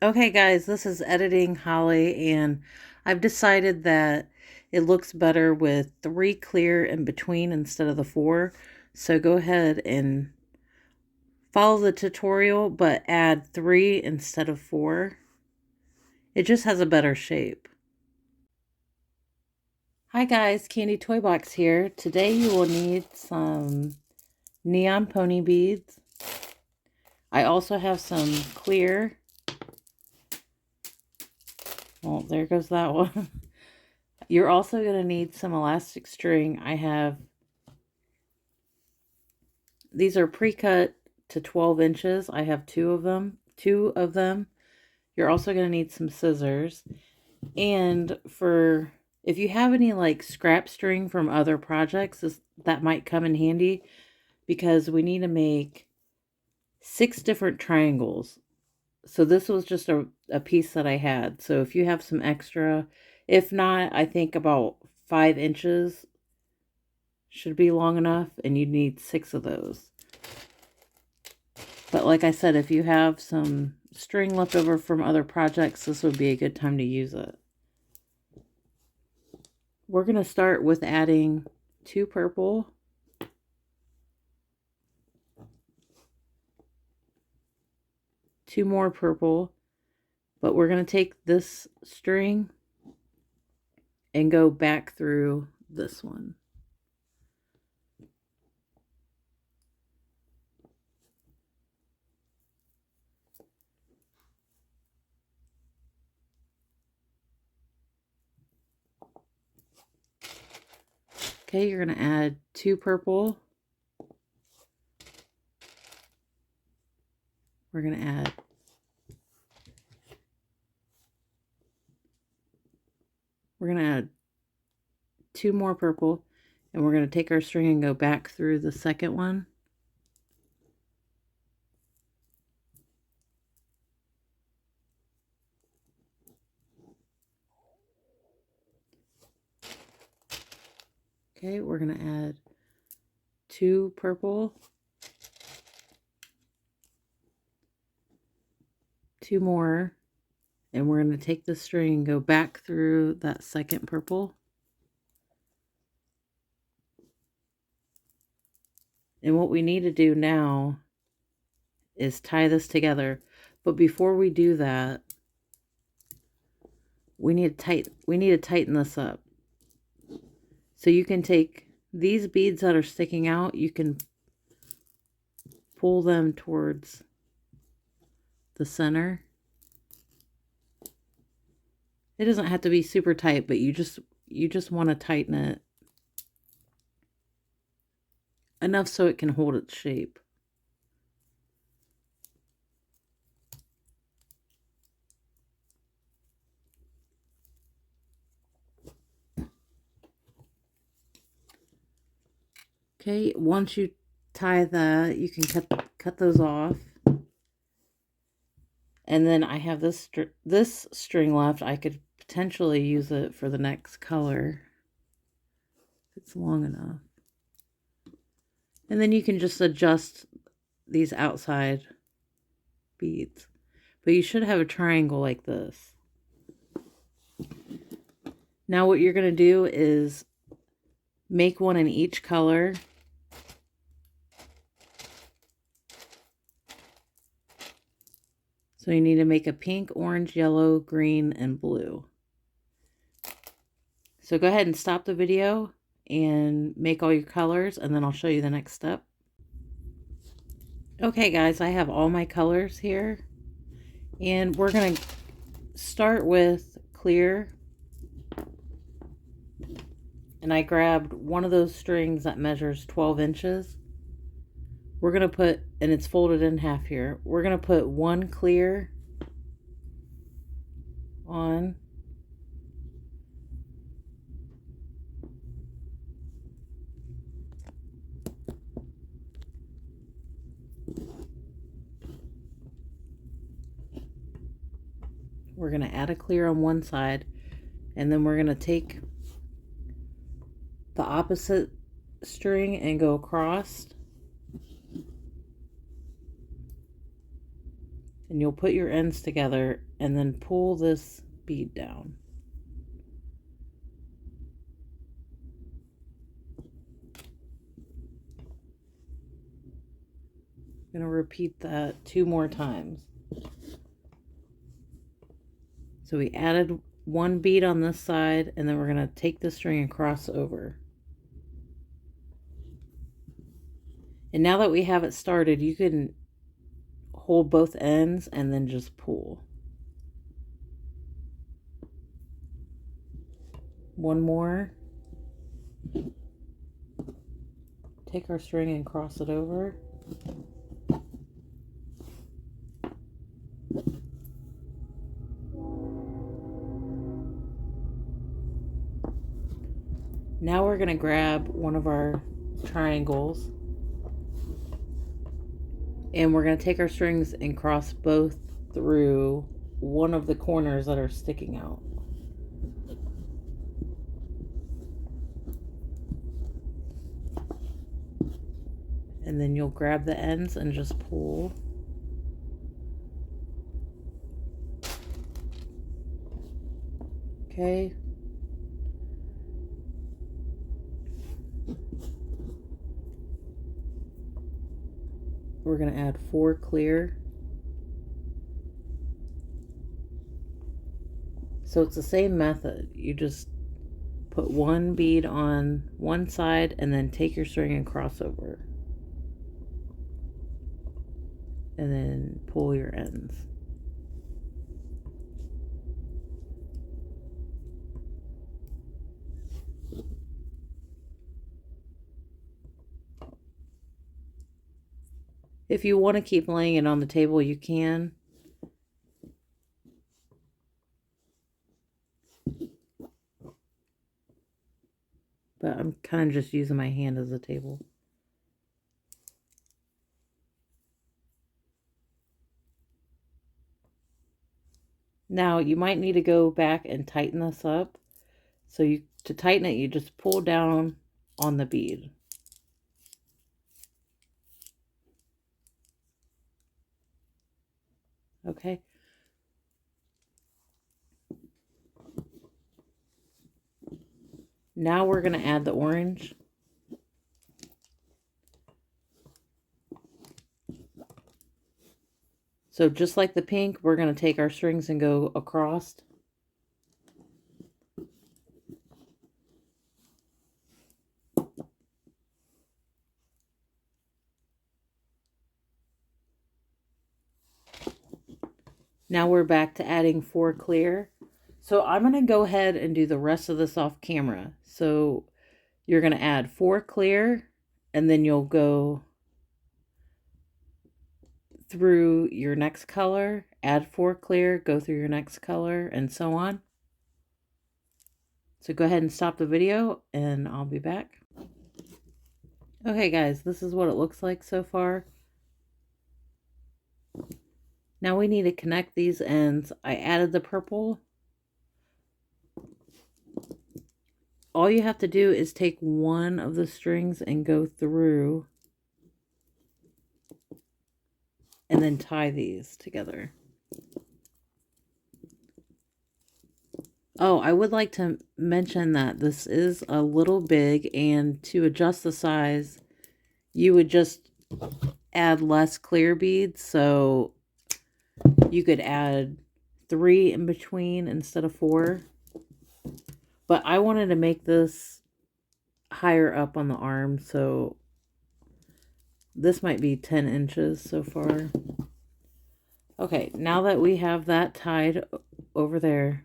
Okay, guys, this is Editing Holly, and I've decided that it looks better with 3 clear in between instead of the 4. So go ahead and follow the tutorial, but add 3 instead of 4. It just has a better shape. Hi guys, Candy Toy Box here. Today you will need some neon pony beads. I also have some clear. Well, there goes that one. You're also going to need some elastic string. These are pre-cut to 12 inches. I have two of them. You're also going to need some scissors. And if you have any like scrap string from other projects, that might come in handy because we need to make 6 different triangles. So this was just a piece that I had. So if you have some extra, if not, I think about 5 inches should be long enough, and you need 6 of those. But like I said, if you have some string left over from other projects, this would be a good time to use it. We're going to start with adding 2 purple, 2 more purple, but we're going to take this string and go back through this one. Okay, you're going to add 2 purple. We're going to add 2 more purple, and we're going to take our string and go back through the second one. Okay, we're going to add 2 purple, 2 more, and we're going to take the string and go back through that second purple. And what we need to do now is tie this together. But before we do that, we need to tighten this up. So you can take these beads that are sticking out, you can pull them towards the center. It doesn't have to be super tight, but you just want to tighten it enough so it can hold its shape. Okay, once you tie that, you can cut those off. And then I have this string left. I could potentially use it for the next color if it's long enough. And then you can just adjust these outside beads. But you should have a triangle like this. Now what you're going to do is make one in each color. So you need to make a pink, orange, yellow, green, and blue. So go ahead and stop the video and make all your colors, and then I'll show you the next step. Okay guys, I have all my colors here, and we're going to start with clear. And I grabbed one of those strings that measures 12 inches. We're going to put, and it's folded in half here, we're going to put 1 clear on. We're going to add a clear on one side, and then we're going to take the opposite string and go across. And And you'll put your ends together and then pull this bead down. I'm going to repeat that 2 more times. So we added 1 bead on this side, and then we're going to take the string and cross over. And now that we have it started, you can hold both ends and then just pull. 1 more. Take our string and cross it over. Now we're going to grab one of our triangles, and we're going to take our strings and cross both through one of the corners that are sticking out. And then you'll grab the ends and just pull. Okay. We're going to add 4 clear. So it's the same method. You just put 1 bead on one side and then take your string and cross over. And then pull your ends. If you want to keep laying it on the table, you can. But I'm kind of just using my hand as a table. Now you might need to go back and tighten this up. So to tighten it, you just pull down on the bead. Okay. Now we're going to add the orange. So just like the pink, we're going to take our strings and go across. Now we're back to adding 4 clear. So I'm going to go ahead and do the rest of this off camera. So you're going to add 4 clear, and then you'll go through your next color, add 4 clear, go through your next color, and so on. So go ahead and stop the video, and I'll be back. Okay guys, this is what it looks like so far. Now we need to connect these ends. I added the purple. All you have to do is take one of the strings and go through and then tie these together. Oh, I would like to mention that this is a little big, and to adjust the size, you would just add less clear beads. So you could add 3 in between instead of 4. But I wanted to make this higher up on the arm, so this might be 10 inches so far. Okay, now that we have that tied over there,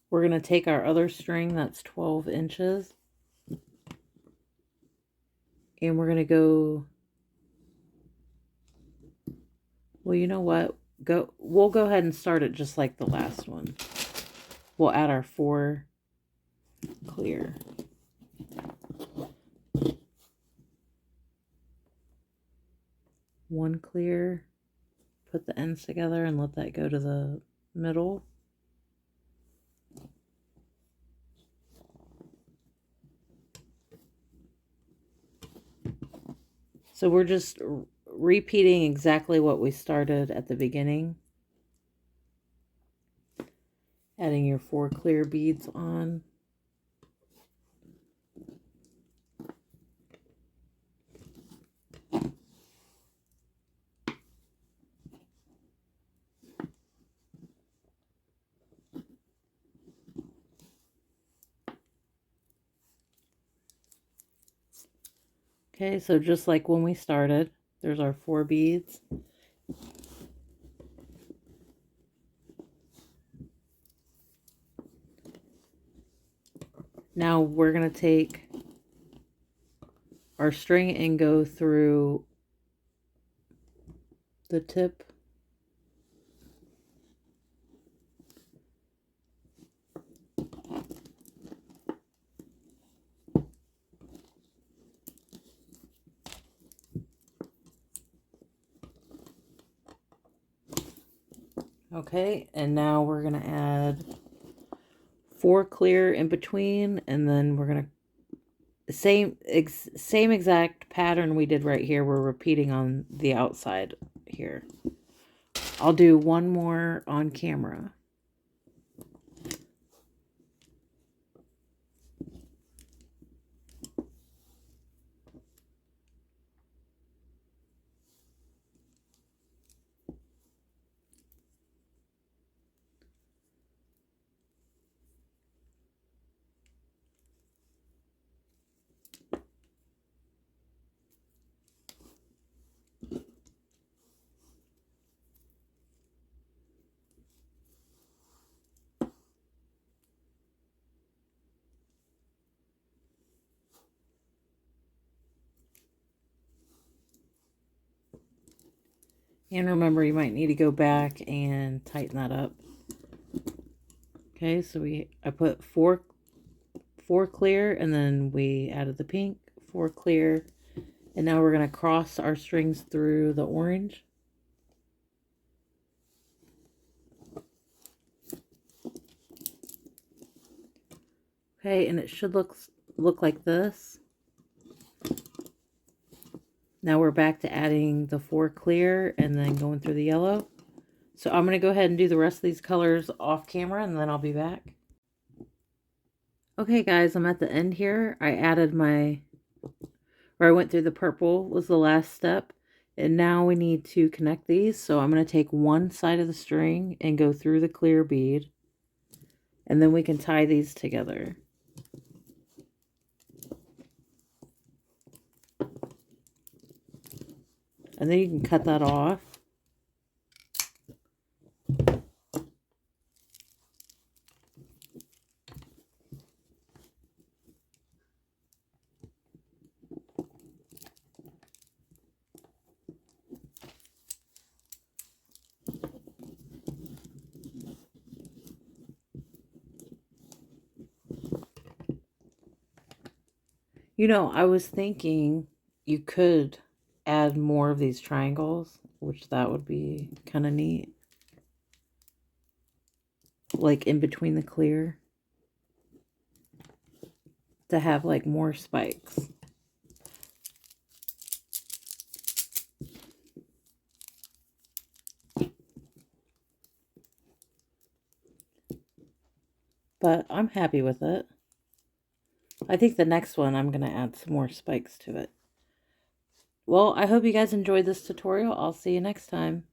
we're going to take our other string that's 12 inches, and we're going to go, well, you know what? We'll go ahead and start it just like the last one. We'll add our 4 clear. One clear, put the ends together and let that go to the middle. So we're just repeating exactly what we started at the beginning. Adding your 4 clear beads on. Okay, so just like when we started, there's our 4 beads. Now we're going to take our string and go through the tip. Okay, and now we're going to add 4 clear in between, and then we're going to same exact pattern we did right here. We're repeating on the outside here. I'll do one more on camera. And remember, you might need to go back and tighten that up. Okay, so I put four clear, and then we added the pink, 4 clear, and now we're going to cross our strings through the orange. Okay, and it should look like this. Now we're back to adding the 4 clear and then going through the yellow. So I'm going to go ahead and do the rest of these colors off camera, and then I'll be back. Okay guys, I'm at the end here. I went through the purple was the last step. And now we need to connect these. So I'm going to take one side of the string and go through the clear bead. And then we can tie these together. And then you can cut that off. You know, I was thinking you could add more of these triangles, which that would be kind of neat. Like in between the clear. To have like more spikes. But I'm happy with it. I think the next one I'm going to add some more spikes to it. Well, I hope you guys enjoyed this tutorial. I'll see you next time.